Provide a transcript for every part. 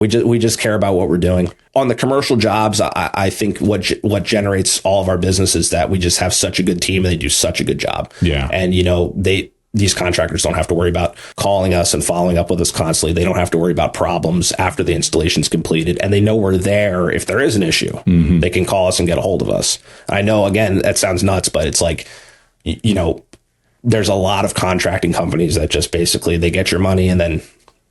We just care about what we're doing. On the commercial jobs, I think what generates all of our business is that we just have such a good team and they do such a good job. Yeah. And, these contractors don't have to worry about calling us and following up with us constantly. They don't have to worry about problems after the installation's completed. And they know we're there if there is an issue. Mm-hmm. They can call us and get a hold of us. I know, again, that sounds nuts, but it's like, there's a lot of contracting companies that just basically they get your money and then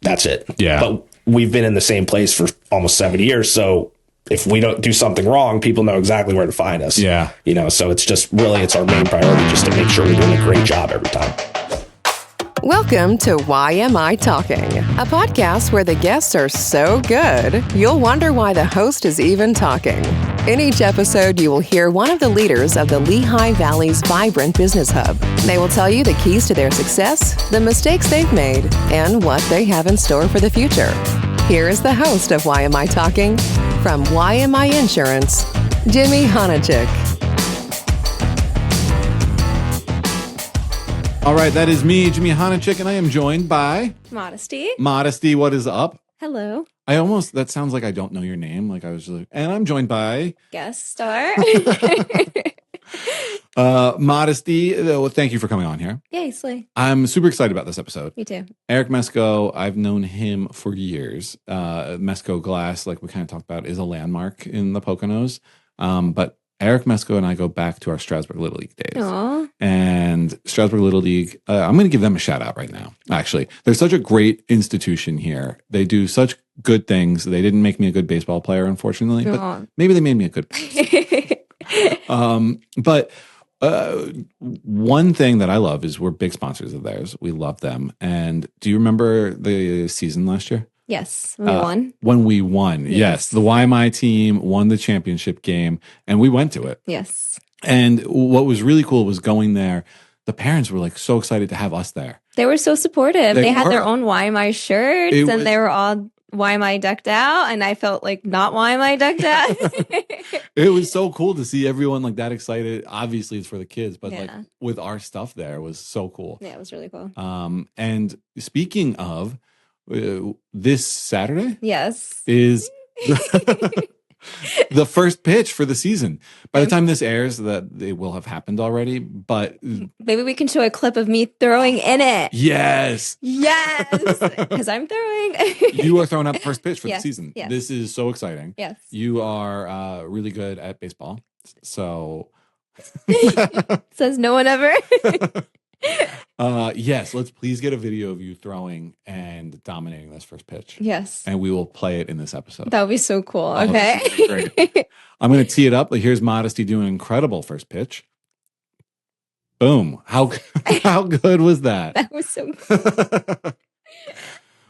that's it. Yeah. But we've been in the same place for almost 7 years. So if we don't do something wrong, people know exactly where to find us. Yeah. So it's just really, it's our main priority just to make sure we're doing a great job every time. Welcome to YMI Talking, a podcast where the guests are so good, you'll wonder why the host is even talking. In each episode, you will hear one of the leaders of the Lehigh Valley's vibrant business hub. They will tell you the keys to their success, the mistakes they've made, and what they have in store for the future. Here is the host of YMI Talking, from YMI Insurance, Jimmy Honachik. All right, that is me, Jimmy Honachik, and I am joined by... Modesty. Modesty, what is up? Hello. That sounds like I don't know your name. Like I was just like, and I'm joined by... Guest star. Modesty, thank you for coming on here. Yay, slay. I'm super excited about this episode. Me too. Eric Mesko, I've known him for years. Mesko Glass, like we kind of talked about, is a landmark in the Poconos. But Eric Mesko and I go back to our Stroudsburg Little League days. Aww. And Stroudsburg Little League, I'm going to give them a shout out right now, actually. They're such a great institution here. They do such good things. They didn't make me a good baseball player, unfortunately, but maybe they made me a good person. But one thing that I love is we're big sponsors of theirs. We love them. And do you remember the season last year? Yes, we won. When we won, yes. The YMI team won the championship game, and we went to it. Yes. And what was really cool was going there. The parents were like so excited to have us there. They were so supportive. They had were. their own YMI shirts, and they were all YMI decked out, and I felt like not YMI decked out. It was so cool to see everyone like that excited. Obviously, it's for the kids, but like with our stuff there was so cool. Yeah, it was really cool. And speaking of, this Saturday, yes, is the first pitch for the season. By the time this airs, that it will have happened already. But maybe we can show a clip of me throwing in it. Yes, because I'm throwing. You are throwing up first pitch for the Yes, season. yes. This is so exciting. Yes, You are really good at baseball. So says no one ever. Yes, let's please get a video of you throwing and dominating this first pitch. Yes. And we will play it in this episode. That would be so cool. Oh, okay. Great. I'm going to tee it up. Like, here's Modesty doing an incredible first pitch. Boom. How good was that? That was so cool.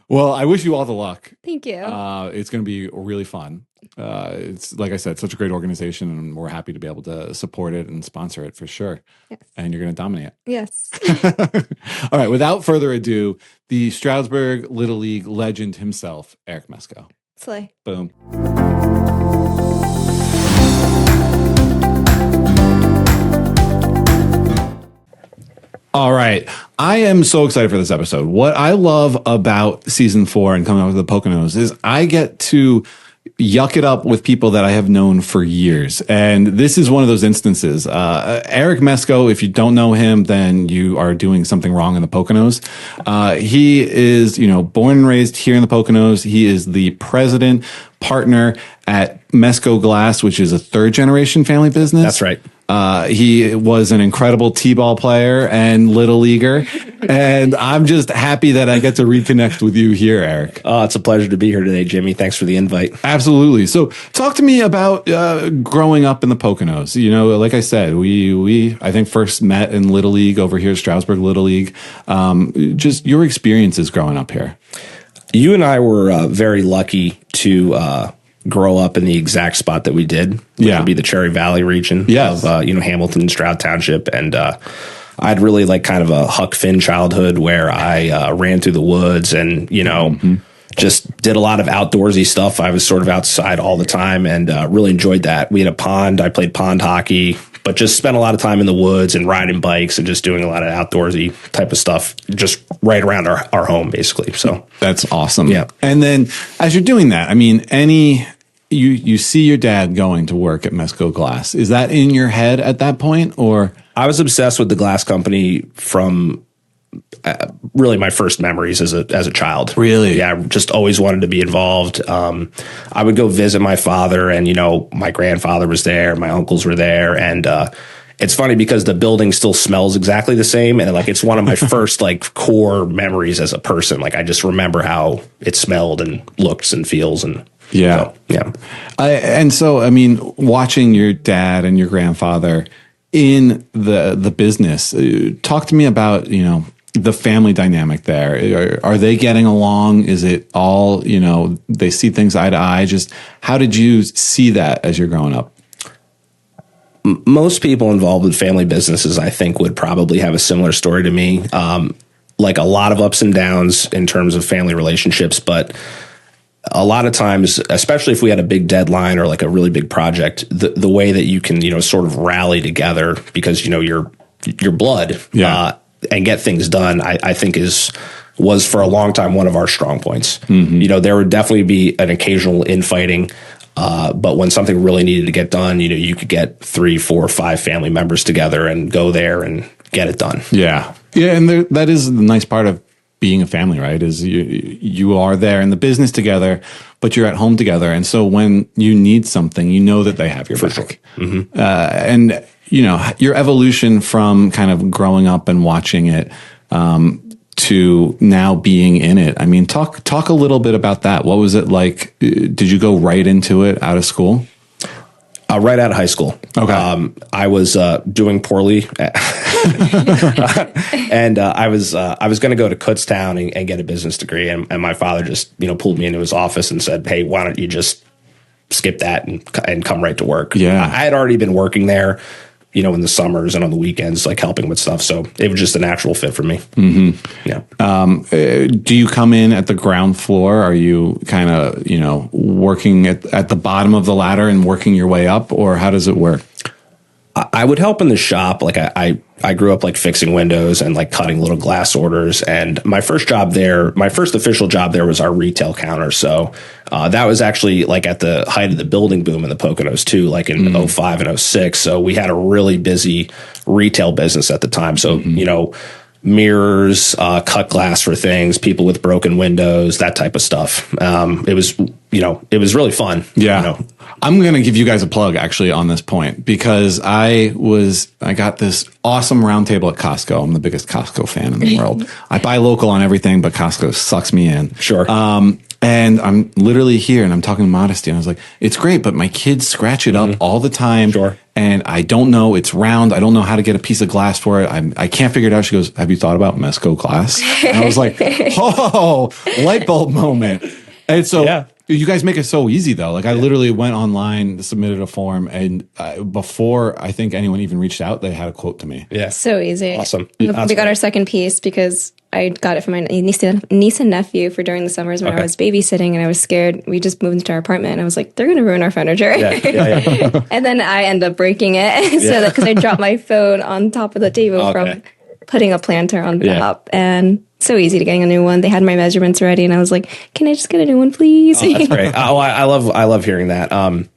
Well, I wish you all the luck. Thank you. It's going to be really fun. It's, like I said, such a great organization, and we're happy to be able to support it and sponsor it for sure. Yes. And you're going to dominate it. Yes. All right. Without further ado, the Stroudsburg Little League legend himself, Eric Mesko. Slay. Boom. All right. I am so excited for this episode. What I love about season 4 and coming out with the Poconos is I get to yuck it up with people that I have known for years. And this is one of those instances. Eric Mesko, if you don't know him, then you are doing something wrong in the Poconos. He is, born and raised here in the Poconos. He is the president partner at Mesko Glass, which is a third generation family business. That's right. He was an incredible T-ball player and little leaguer. And I'm just happy that I get to reconnect with you here, Eric. It's a pleasure to be here today, Jimmy. Thanks for the invite. Absolutely. So talk to me about growing up in the Poconos. Like I said, we I think first met in Little League over here at Stroudsburg Little League. Just your experiences growing up here. You and I were very lucky to grow up in the exact spot that we did. Which would be the Cherry Valley region of Hamilton and Stroud Township. And I had really like kind of a Huck Finn childhood where I ran through the woods and just did a lot of outdoorsy stuff. I was sort of outside all the time and really enjoyed that. We had a pond. I played pond hockey, but just spent a lot of time in the woods and riding bikes and just doing a lot of outdoorsy type of stuff just right around our home, basically. So that's awesome. Yeah. And then as you're doing that, I mean, you see your dad going to work at Mesko Glass. Is that in your head at that point, or? I was obsessed with the glass company from really my first memories as a child. Really? Yeah. Just always wanted to be involved. I would go visit my father, and, my grandfather was there, my uncles were there. And, it's funny because the building still smells exactly the same. And it's one of my first core memories as a person. I just remember how it smelled and looks and feels. And yeah. So, yeah. And so, I mean, watching your dad and your grandfather in the business, talk to me about, the family dynamic there. Are they getting along? Is it all, they see things eye to eye? Just how did you see that as you're growing up? Most people involved with family businesses, I think, would probably have a similar story to me. A lot of ups and downs in terms of family relationships, but a lot of times, especially if we had a big deadline or a really big project, the way that you can, sort of rally together because, your blood, and get things done, I think was for a long time one of our strong points. Mm-hmm. There would definitely be an occasional infighting, but when something really needed to get done, you could get 3, 4, 5 family members together and go there and get it done. Yeah. Yeah. And that is the nice part of being a family, right? Is you are there in the business together, but you're at home together. And so when you need something, that they have your back. Sure. Mm-hmm. And, your evolution from kind of growing up and watching it, to now being in it. I mean, talk a little bit about that. What was it like? Did you go right into it out of school? Right out of high school. Okay. I was doing poorly, and I was going to go to Kutztown and get a business degree, and my father just pulled me into his office and said, "Hey, why don't you just skip that and come right to work?" Yeah. I had already been working there, in the summers and on the weekends, helping with stuff. So it was just a natural fit for me. Mm-hmm. Yeah. Do you come in at the ground floor? Are you kind of, working at the bottom of the ladder and working your way up, or how does it work? I would help in the shop. I grew up fixing windows and cutting little glass orders. And my first official job there was our retail counter. So that was actually at the height of the building boom in the Poconos too, in 05 and 06. So we had a really busy retail business at the time. So, mirrors, cut glass for things, people with broken windows, that type of stuff. It was really fun. Yeah. I'm going to give you guys a plug actually on this point because I got this awesome round table at Costco. I'm the biggest Costco fan in the world. I buy local on everything, but Costco sucks me in. Sure. And I'm literally here and I'm talking modesty and I was like, it's great, but my kids scratch it up all the time. Sure. And I don't know, it's round. I don't know how to get a piece of glass for it. I can't figure it out. She goes, have you thought about Mesko Glass? And I was like, oh, light bulb moment. And so you guys make it so easy though. I literally went online, submitted a form, and before I think anyone even reached out, they had a quote to me. Yeah. So easy. Awesome. We got our second piece because I got it from my niece and nephew for during the summers when I was babysitting, and I was scared. We just moved into our apartment, and I was like, they're going to ruin our furniture. Yeah. And then I end up breaking it because I dropped my phone on top of the table from putting a planter on top. And so easy to getting a new one. They had my measurements ready, and I was like, can I just get a new one, please? Oh, that's great. I love hearing that.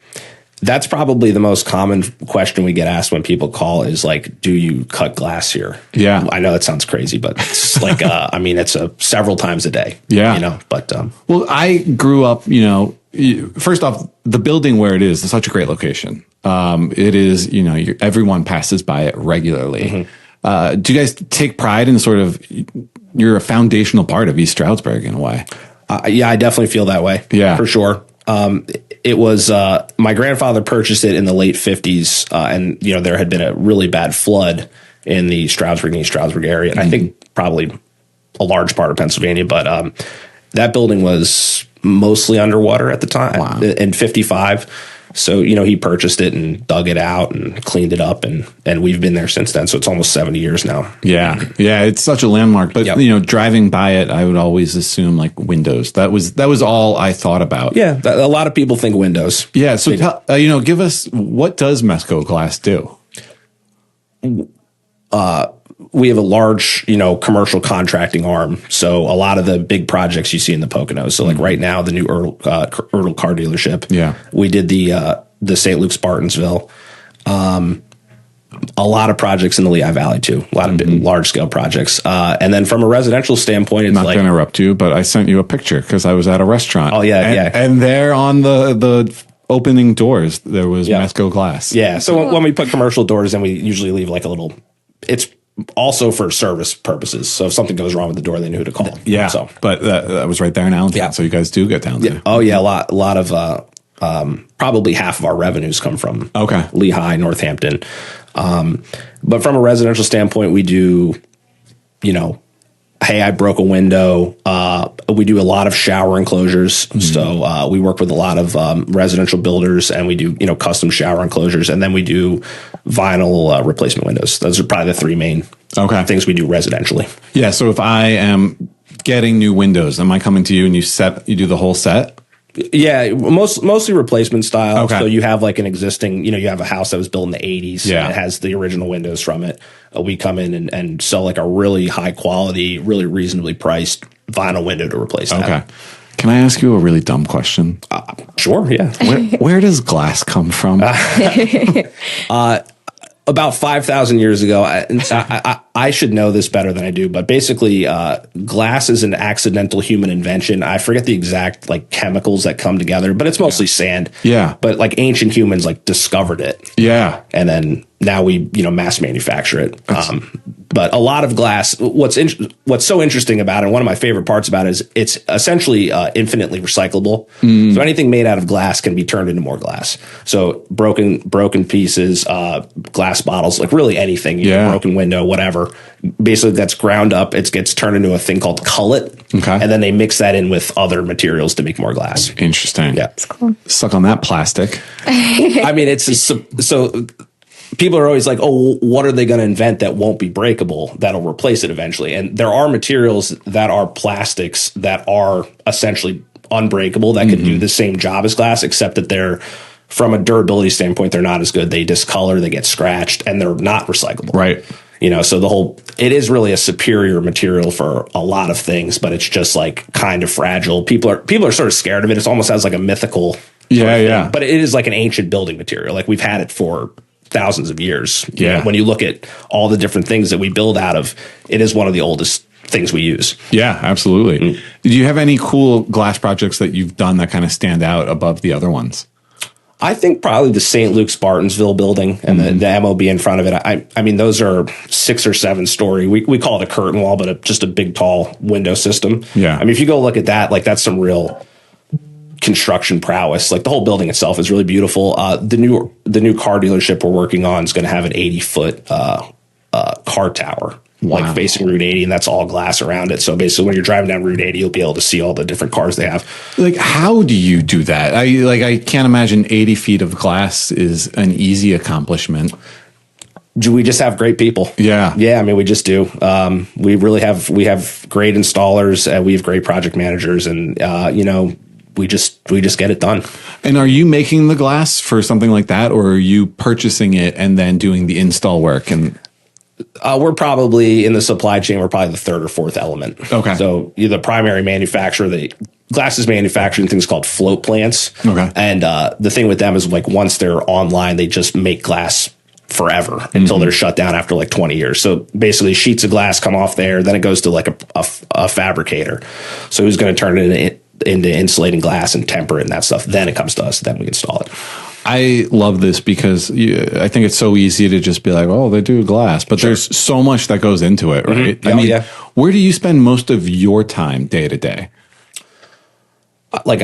That's probably the most common question we get asked when people call is do you cut glass here? Yeah. I know that sounds crazy, but it's it's several times a day. Yeah. But well, I grew up, first off, the building where it is such a great location. It is, everyone passes by it regularly. Mm-hmm. Do you guys take pride in sort of, you're a foundational part of East Stroudsburg in a way? Yeah, I definitely feel that way. Yeah. For sure. It was my grandfather purchased it in the late 50s, and there had been a really bad flood in the East Stroudsburg area, and I think probably a large part of Pennsylvania. But that building was mostly underwater at the time in 55. So he purchased it and dug it out and cleaned it up, and we've been there since then. So it's almost 70 years now. Yeah, it's such a landmark. But driving by it, I would always assume windows. That was all I thought about. Yeah, a lot of people think windows. Yeah. So give us, what does Mesko Glass do? we have a large, commercial contracting arm. So a lot of the big projects you see in the Poconos. So like right now, the new Ertl car dealership. Yeah. We did the St. Luke Spartansville. A lot of projects in the Lehigh Valley too. A lot of large scale projects. And then from a residential standpoint, it's not to interrupt you, but I sent you a picture because I was at a restaurant. Oh yeah. And there on the opening doors, there was Mesko Glass. Yeah. So when we put commercial doors, then we usually leave like a little, it's also for service purposes. So if something goes wrong with the door, they knew who to call. Yeah. So, but that was right there in Allentown. Yeah. So you guys do get down there. Oh yeah. A lot of, probably half of our revenues come from Lehigh, Northampton. But from a residential standpoint, we do, hey, I broke a window. We do a lot of shower enclosures. So we work with a lot of residential builders, and we do, custom shower enclosures. And then we do vinyl replacement windows. Those are probably the three main things we do residentially. Yeah. So if I am getting new windows, am I coming to you and you do the whole set? Yeah, mostly replacement style. Okay. So you have like an existing, you have a house that was built in the 80s. Yeah. And it has the original windows from it. We come in and sell like a really high quality, really reasonably priced vinyl window to replace that. Okay. Can I ask you a really dumb question? Sure, yeah. Where does glass come from? About 5,000 years ago, I should know this better than I do, but basically, glass is an accidental human invention. I forget the exact like chemicals that come together, but it's mostly sand. Yeah. But like ancient humans like discovered it. Yeah. And then now we mass manufacture it. But a lot of glass, what's so interesting about it, and one of my favorite parts about it is it's essentially infinitely recyclable. So anything made out of glass can be turned into more glass. So broken pieces, glass bottles, like really anything, broken window, whatever. Basically, that's ground up. It gets turned into a thing called cullet. Okay. And then they mix that in with other materials to make more glass. Interesting. Yeah. That's cool. Suck on that plastic. I mean, it's so. People are always like, oh, what are they going to invent that won't be breakable that'll replace it eventually? And there are materials that are plastics that are essentially unbreakable that can do the same job as glass, except that they're, from a durability standpoint, they're not as good. They discolor, they get scratched, and they're not recyclable. Right. So it is really a superior material for a lot of things, but it's just like kind of fragile. People are sort of scared of it. It's almost as like a mythical. Yeah. But it is like an ancient building material. Like we've had it for thousands of years. Yeah. When you look at all the different things that we build out of, it is one of the oldest things we use. Yeah, absolutely. Do you have any cool glass projects that you've done that kind of stand out above the other ones? I think probably the St. Luke Spartansville building and the MOB in front of it. I mean, those are 6 or 7 story. We call it a curtain wall, but just a big, tall window system. Yeah. I mean, if you go look at that, like that's some real construction prowess. Like the whole building itself is really beautiful. The new car dealership we're working on is going to have an 80-foot car tower, like facing Route 80, and that's all glass around it. So basically, when you're driving down Route 80, you'll be able to see all the different cars they have. Like, how do you do that? I can't imagine 80 feet of glass is an easy accomplishment. Do we just have great people? Yeah. I mean, we just do. We have great installers, and we have great project managers, and we just get it done. And are you making the glass for something like that, or are you purchasing it and then doing the install work? And we're probably in the supply chain. We're probably the third or fourth element. Okay. So you're the primary manufacturer. The glass is manufactured in things called float plants. Okay. And the thing with them is like once they're online, they just make glass forever until they're shut down after like 20 years. So basically sheets of glass come off there, then it goes to like a fabricator. So who's going to turn it into insulating glass and temper it and that stuff. Then it comes to us. Then we install it. I love this because I think it's so easy to just be like, oh, they do glass, but there's so much that goes into it, right? I mean, where do you spend most of your time day to day? Like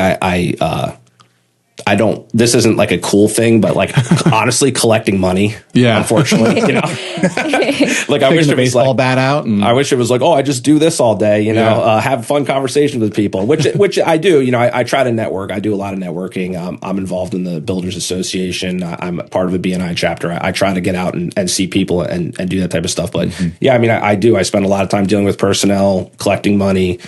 I don't, this isn't like a cool thing, but like honestly collecting money. Yeah. Unfortunately, like I wish it was all bat out. And I wish it was like, oh, I just do this all day, have fun conversations with people, which I do, I try to network. I do a lot of networking. I'm involved in the Builders Association. I'm part of a BNI chapter. I try to get out and see people and do that type of stuff. But yeah, I mean, I do. I spend a lot of time dealing with personnel, collecting money,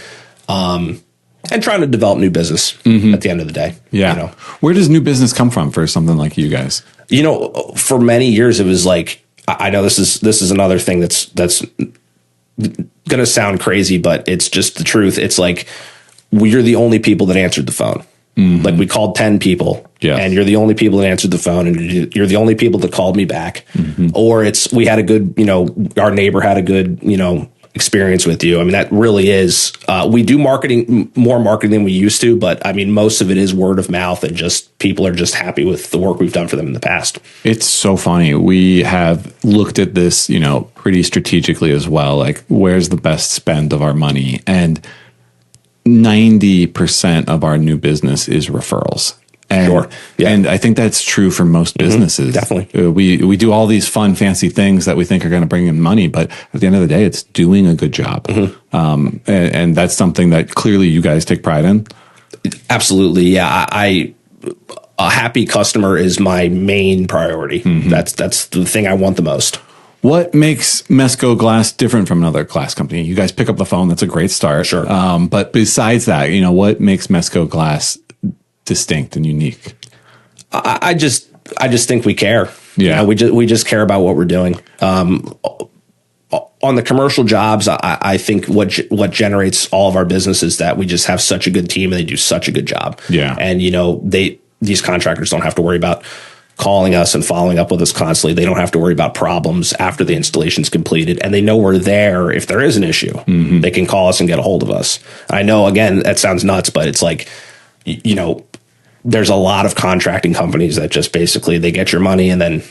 and trying to develop new business at the end of the day. Yeah. Where does new business come from for something like you guys? For many years, it was like, I know this is another thing that's going to sound crazy, but it's just the truth. It's like we're the only people that answered the phone. Like we called 10 people, and you're the only people that answered the phone, and you're the only people that called me back. Or we had a good, our neighbor had a good, experience with you. I mean, that really is, we do more marketing than we used to, but I mean, most of it is word of mouth and just people are just happy with the work we've done for them in the past. It's so funny. We have looked at this, pretty strategically as well. Like, where's the best spend of our money? And 90% of our new business is referrals. And, and I think that's true for most businesses. Definitely. We do all these fun, fancy things that we think are going to bring in money, but at the end of the day, it's doing a good job. And that's something that clearly you guys take pride in. Absolutely. Yeah. A happy customer is my main priority. That's the thing I want the most. What makes Mesko Glass different from another glass company? You guys pick up the phone. That's a great start. Sure. But besides that, what makes Mesko Glass distinct and unique? I just think we care. Yeah. We just care about what we're doing. On the commercial jobs, I think what generates all of our business is that we just have such a good team and they do such a good job. Yeah. And these contractors don't have to worry about calling us and following up with us constantly. They don't have to worry about problems after the installation's completed, and they know we're there if there is an issue. They can call us and get a hold of us. I know, again, that sounds nuts, but it's like, there's a lot of contracting companies that just basically they get your money and then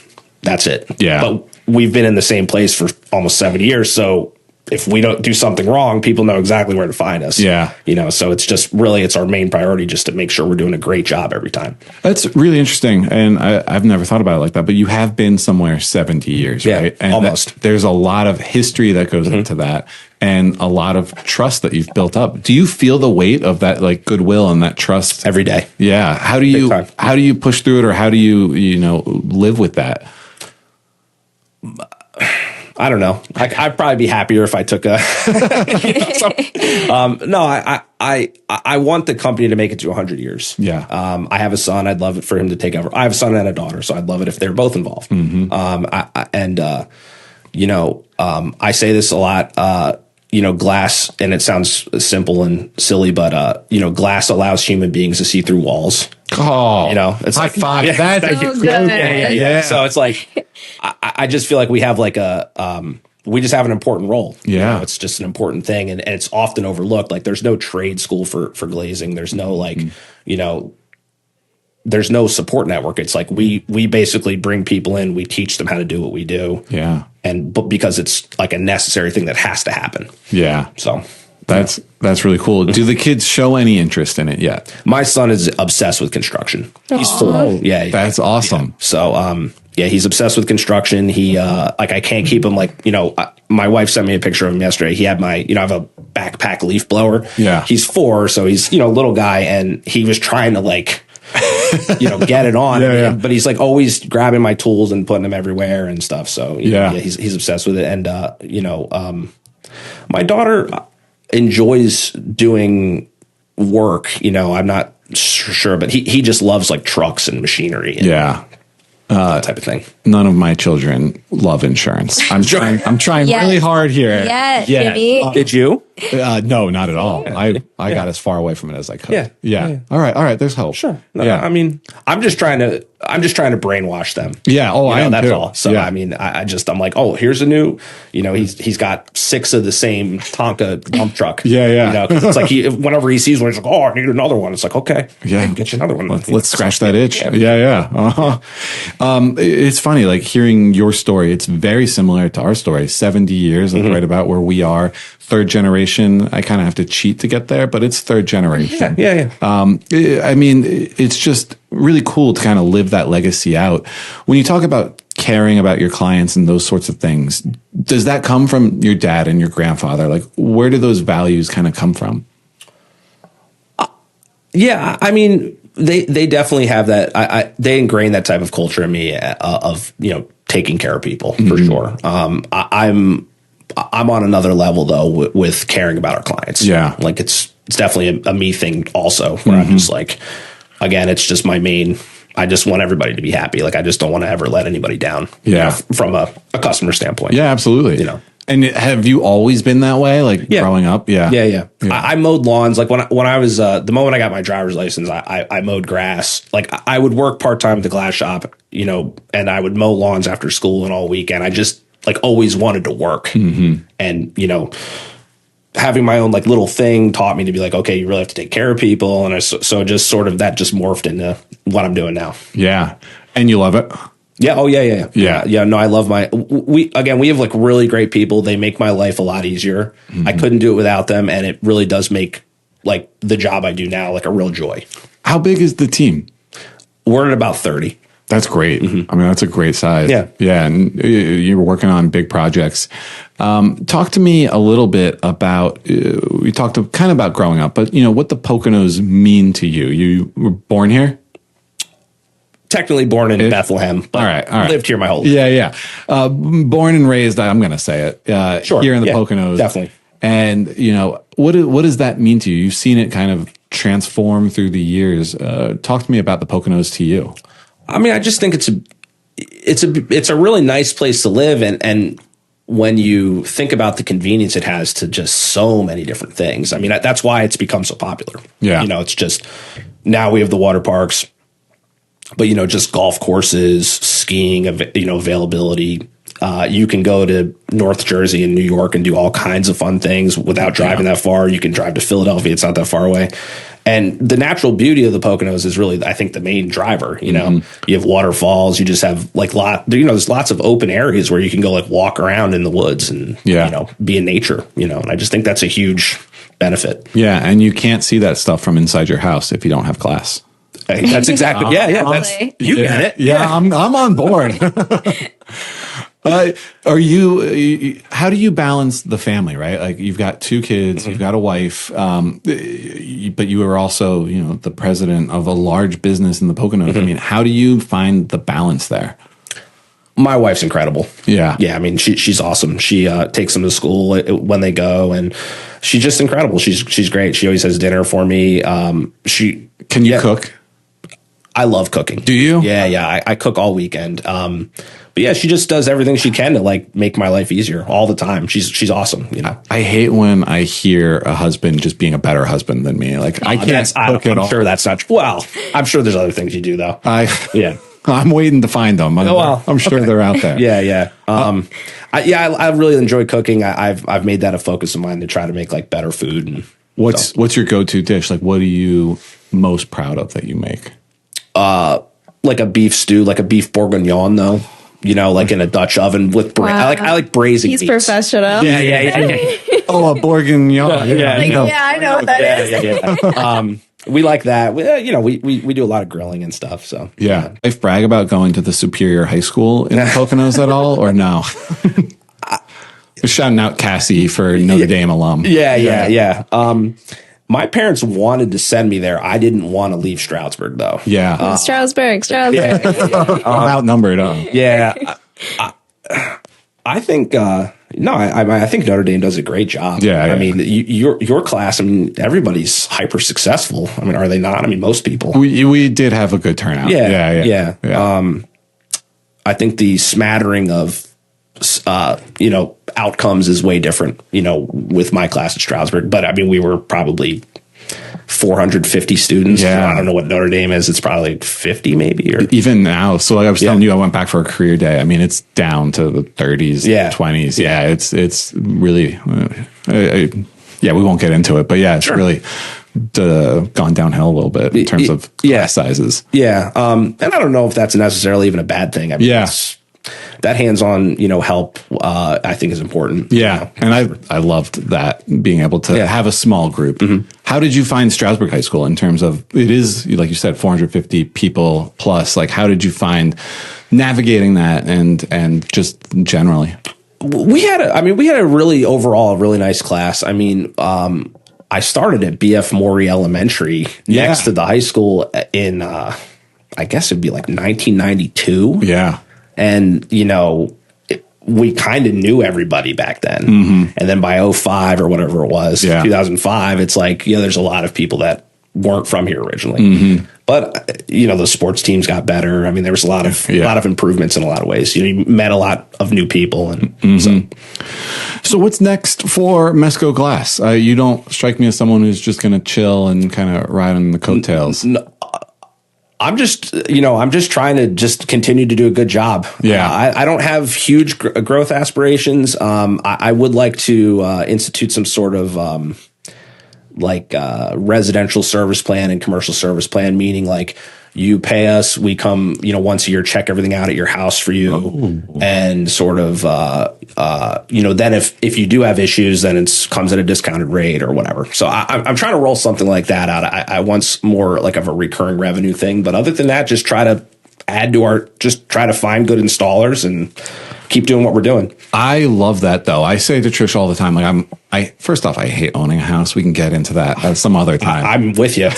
that's it. Yeah. But we've been in the same place for almost 7 years, so if we don't do something wrong, people know exactly where to find us. Yeah. So it's just really, it's our main priority just to make sure we're doing a great job every time. That's really interesting. And I've never thought about it like that, but you have been somewhere 70 years, right? And almost. There's a lot of history that goes into that and a lot of trust that you've built up. Do you feel the weight of that, like, goodwill and that trust every day? Yeah. How do you push through it, or how do you, live with that? I don't know. I'd probably be happier if I took a. No, I want the company to make it to 100 years. Yeah. I have a son. I'd love it for him to take over. I have a son and a daughter, so I'd love it if they're both involved. I say this a lot. Glass, and it sounds simple and silly, but glass allows human beings to see through walls. Oh, it's high like, five. Yeah, That's so good. Yeah. So it's like, I just feel like we have like we just have an important role. Yeah. It's just an important thing. And it's often overlooked. Like, there's no trade school for glazing. There's no there's no support network. It's like we basically bring people in, we teach them how to do what we do. Yeah. But because it's like a necessary thing that has to happen. Yeah. So that's really cool. Do the kids show any interest in it yet? My son is obsessed with construction. He's 4. Yeah. That's awesome. Yeah. So, he's obsessed with construction. He, I can't keep him, my wife sent me a picture of him yesterday. He had I have a backpack leaf blower. Yeah. He's 4, so he's, a little guy, and he was trying to get it on. Yeah. But he's always grabbing my tools and putting them everywhere and stuff. So he's obsessed with it. And, my daughter enjoys doing work. I'm not sure, but he just loves trucks and machinery. And, that type of thing. None of my children love insurance. I'm trying really hard here. Yeah, Jimmy. Did you? No, not at all. I got as far away from it as I could. Yeah. All right. There's hope. Sure. No, yeah. I mean, I'm just trying to brainwash them. Yeah. Oh, I am that's too. all. So yeah. I mean, I'm like, oh, here's a new. He's got 6 of the same Tonka dump truck. Yeah. 'Cause it's like whenever he sees one, he's like, oh, I need another one. It's like, okay, yeah, get you another one. Let's scratch that itch. Yeah. Uh-huh. It's funny, hearing your story. It's very similar to our story. 70 years, right about where we are. 3rd generation. I kind of have to cheat to get there, but it's 3rd generation. Yeah. I mean, it's just really cool to kind of live that legacy out. When you talk about caring about your clients and those sorts of things, does that come from your dad and your grandfather? Where do those values kind of come from? Yeah, I mean, they definitely have that. They ingrain that type of culture in me of taking care of people for sure. I'm on another level though with caring about our clients. Yeah, it's definitely a me thing also. Where I'm just again, it's just my main. I just want everybody to be happy. Like, I just don't want to ever let anybody down. From a customer standpoint. Yeah, absolutely. And have you always been that way? Like growing up? Yeah. I mowed lawns. Like when I was, the moment I got my driver's license, I mowed grass. Like I would work part-time at the glass shop, and I would mow lawns after school and all weekend. I just like always wanted to work. And, having my own like little thing taught me to be like, okay, you really have to take care of people. And so just sort of that just morphed into what I'm doing now. Yeah. And you love it? Yeah. Oh, yeah. No, I love we have like really great people. They make my life a lot easier. I couldn't do it without them. And it really does make like the job I do now like a real joy. How big is the team? We're at about 30. That's great. I mean, that's a great size. Yeah. Yeah. And you were working on big projects. Talk to me a little bit about, we talked kind of about growing up, but what the Poconos mean to you. You were born here? Technically born in Bethlehem, but all right. Lived here my whole life. Yeah. Born and raised, I'm going to say it, sure. Here in the Poconos. Definitely. And, what does that mean to you? You've seen it kind of transform through the years. Talk to me about the Poconos to you. I mean, I just think it's a really nice place to live. And when you think about the convenience it has to just so many different things, I mean, that's why it's become so popular. Yeah. It's just now we have the water parks, but, just golf courses, skiing, availability. You can go to North Jersey and New York and do all kinds of fun things without driving that far. You can drive to Philadelphia. It's not that far away. And the natural beauty of the Poconos is really, I think, the main driver. You have waterfalls. You just have like there's lots of open areas where you can go like walk around in the woods and, be in nature, and I just think that's a huge benefit. Yeah. And you can't see that stuff from inside your house if you don't have glass. That's exactly. You get it. Yeah. I'm on board. How do you balance the family, right? Like you've got 2 kids, you've got a wife, but you are also, the president of a large business in the Poconos. I mean, how do you find the balance there? My wife's incredible. Yeah. Yeah. I mean, she's awesome. She takes them to school when they go, and she's just incredible. She's great. She always has dinner for me. Can you cook? I love cooking. Do you? Yeah. I cook all weekend. But yeah, she just does everything she can to like make my life easier all the time. She's awesome. I hate when I hear a husband just being a better husband than me. Like I can't cook at all. I'm sure that's not. Well, I'm sure there's other things you do though. I'm waiting to find them. I'm sure they're out there. Yeah. I really enjoy cooking. I've made that a focus of mine to try to make like better food. And what's your go-to dish? Like, what are you most proud of that you make? Like a beef stew, like a beef bourguignon, though. Like in a Dutch oven with I like braising. He's meats. professional. Yeah. Oh, a bourguignon. Yeah, I know what that is. Yeah. We like that. We do a lot of grilling and stuff. So yeah. I brag about going to the Superior High School in the Poconos at all, or no? Shouting out Cassie for Notre Dame alum. Yeah. My parents wanted to send me there. I didn't want to leave Stroudsburg, though. Yeah. Stroudsburg. I'm outnumbered. Yeah. I think, I think Notre Dame does a great job. Yeah. I mean, your class, I mean, everybody's hyper successful. I mean, are they not? I mean, most people. We did have a good turnout. Yeah. I think the smattering of, outcomes is way different, with my class at Stroudsburg. But I mean, we were probably 450 students. Yeah. I don't know what Notre Dame is. It's probably 50 maybe. Or even now. So like I was telling you, I went back for a career day. I mean, it's down to the 30s, 20s. Yeah. It's really, we won't get into it, but yeah, it's really gone downhill a little bit in terms of class sizes. Yeah. And I don't know if that's necessarily even a bad thing. I mean, that hands-on, help, I think is important. Yeah. And I loved that, being able to have a small group. Mm-hmm. How did you find Stroudsburg High School in terms of, it is, like you said, 450 people plus, like how did you find navigating that and just generally? We had a really overall really nice class. I mean, I started at BF Morey Elementary next to the high school in, I guess it'd be like 1992. Yeah. And, we kind of knew everybody back then. Mm-hmm. And then by 2005 or whatever it was, 2005, it's like, there's a lot of people that weren't from here originally. But the sports teams got better. I mean, there was a lot of improvements in a lot of ways. You met a lot of new people, and So what's next for Mesko Glass? You don't strike me as someone who's just going to chill and kind of ride on the coattails. No, I'm just trying to just continue to do a good job. Yeah. I don't have huge growth aspirations. I would like to institute some sort of residential service plan and commercial service plan, meaning like you pay us, we come, once a year, check everything out at your house for you, and sort of, then if you do have issues, then it comes at a discounted rate or whatever. So I'm trying to roll something like that out. I want more like of a recurring revenue thing, but other than that, just try to try to find good installers and keep doing what we're doing. I love that though. I say to Trish all the time, like first off, I hate owning a house. We can get into that some other time. I'm with you.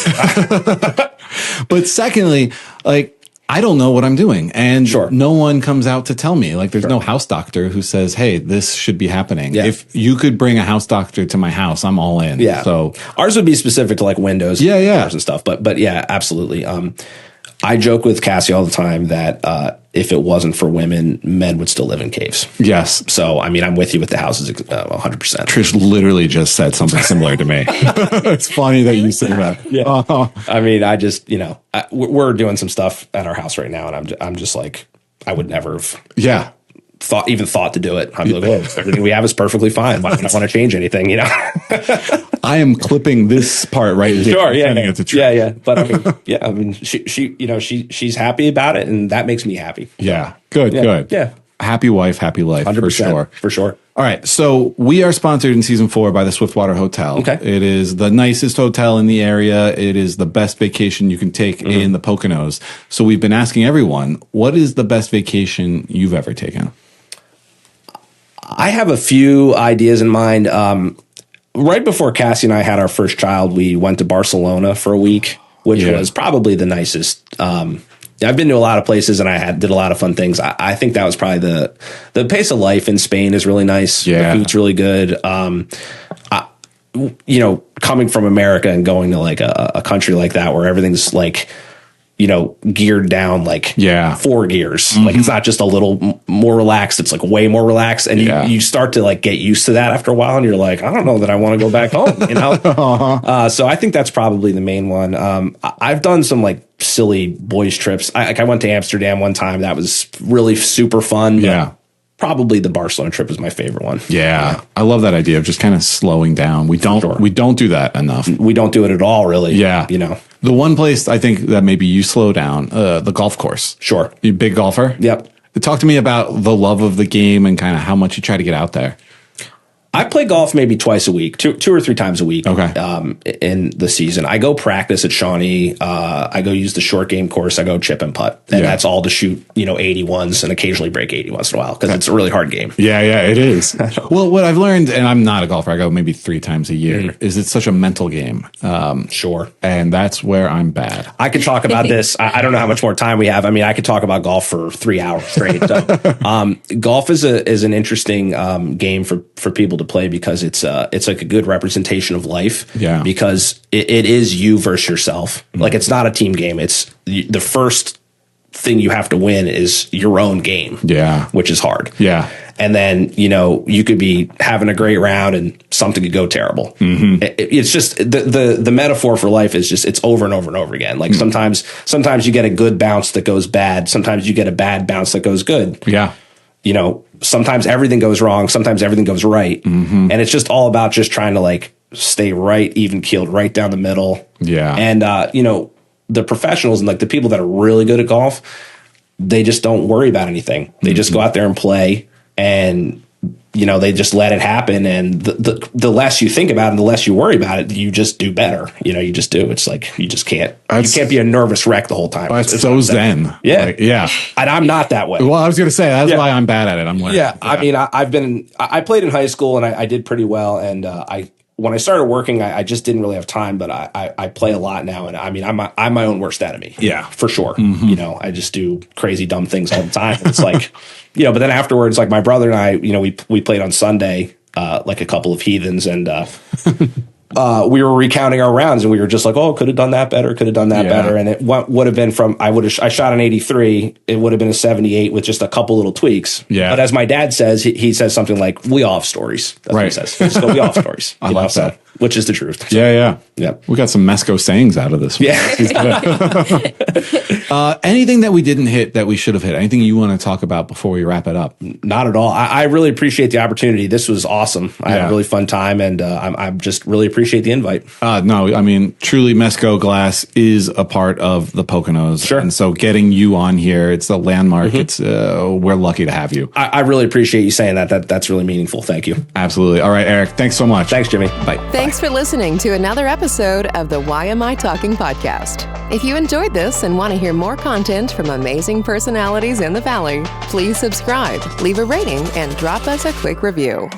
But secondly, like, I don't know what I'm doing, and no one comes out to tell me. Like, there's no house doctor who says, "Hey, this should be happening." Yeah. If you could bring a house doctor to my house, I'm all in. Yeah. So ours would be specific to like windows, and stuff. But yeah, absolutely. I joke with Cassie all the time that if it wasn't for women, men would still live in caves. Yes. So, I mean, I'm with you with the houses 100%. Trish literally just said something similar to me. It's funny that you say that. Yeah. I mean, I just, we're doing some stuff at our house right now, and I'm just like, I would never have thought to do it. I'm like, everything we have is perfectly fine. Why would I want to change anything, I am clipping this part right here. Sure, yeah. But I mean, she's happy about it, and that makes me happy. Yeah, good. Yeah, happy wife, happy life, 100%, for sure. All right, so we are sponsored in season 4 by the Swiftwater Hotel. Okay, it is the nicest hotel in the area. It is the best vacation you can take in the Poconos. So we've been asking everyone, what is the best vacation you've ever taken? I have a few ideas in mind. Right before Cassie and I had our first child, we went to Barcelona for a week, which was probably the nicest. I've been to a lot of places and I did a lot of fun things. I think that was probably the pace of life in Spain is really nice. Yeah. The food's really good. Coming from America and going to like a country like that where everything's like, geared down like 4 gears. Like it's not just a little more relaxed. It's like way more relaxed. And you start to like get used to that after a while. And you're like, I don't know that I want to go back home, So I think that's probably the main one. I've done some like silly boys trips. I went to Amsterdam one time. That was really super fun. Yeah. Probably the Barcelona trip is my favorite one. Yeah. I love that idea of just kind of slowing down. We don't do that enough. We don't do it at all, really. Yeah. The one place I think that maybe you slow down, the golf course. Sure. You a big golfer? Yep. Talk to me about the love of the game and kind of how much you try to get out there. I play golf maybe twice a week, two or three times a week. Okay. In the season, I go practice at Shawnee. I go use the short game course. I go chip and putt, and that's all to shoot 81s and occasionally break 80 once in a while because it's a really hard game. Yeah, it is. Well, what I've learned, and I'm not a golfer, I go maybe 3 times a year, is it's such a mental game. Sure. And that's where I'm bad. I could talk about this. I don't know how much more time we have. I mean, I could talk about golf for 3 hours straight. So, golf is an interesting game for people to play because it's like a good representation of life. Yeah. Because it is you versus yourself. Like it's not a team game. It's the first thing you have to win is your own game. Yeah. Which is hard. Yeah. And then, you could be having a great round and something could go terrible. It's just the metaphor for life is just, it's over and over and over again. Like sometimes you get a good bounce that goes bad. Sometimes you get a bad bounce that goes good. Yeah. Sometimes everything goes wrong. Sometimes everything goes right. And it's just all about just trying to like stay right, even keeled, right down the middle. Yeah. And, the professionals and like the people that are really good at golf, they just don't worry about anything. They just go out there and play and, they just let it happen. And the less you think about it, and the less you worry about it, you just do better. You just do. It's like, you just can't be a nervous wreck the whole time. That's so zen. Yeah. Like, yeah. And I'm not that way. Well, I was going to say, that's why I'm bad at it. I'm like, I mean, I played in high school and I did pretty well. And, when I started working, I just didn't really have time, but I play a lot now. And I mean, I'm my own worst enemy. Yeah. For sure. I just do crazy, dumb things all the time. It's like, but then afterwards, like my brother and I, we played on Sunday, like a couple of heathens and, we were recounting our rounds and we were just like, oh, could have done that better, could have done that better. And it would have been I shot an 83. It would have been a 78 with just a couple little tweaks. Yeah. But as my dad says, he says something like, we all have stories. That's what he says. Just go, we all have stories. I love that. Which is the truth. So, Yeah. We got some Mesko sayings out of this one. Yeah. Anything that we didn't hit that we should have hit? Anything you want to talk about before we wrap it up? Not at all. I really appreciate the opportunity. This was awesome. I had a really fun time, and I just really appreciate the invite. No, I mean, truly, Mesko Glass is a part of the Poconos. Sure. And so getting you on here, it's a landmark. It's we're lucky to have you. I really appreciate you saying that. That's really meaningful. Thank you. Absolutely. All right, Eric, thanks so much. Thanks, Jimmy. Bye. Thanks for listening to another episode of the YMI Talking Podcast. If you enjoyed this and want to hear more content from amazing personalities in the Valley, please subscribe, leave a rating, and drop us a quick review.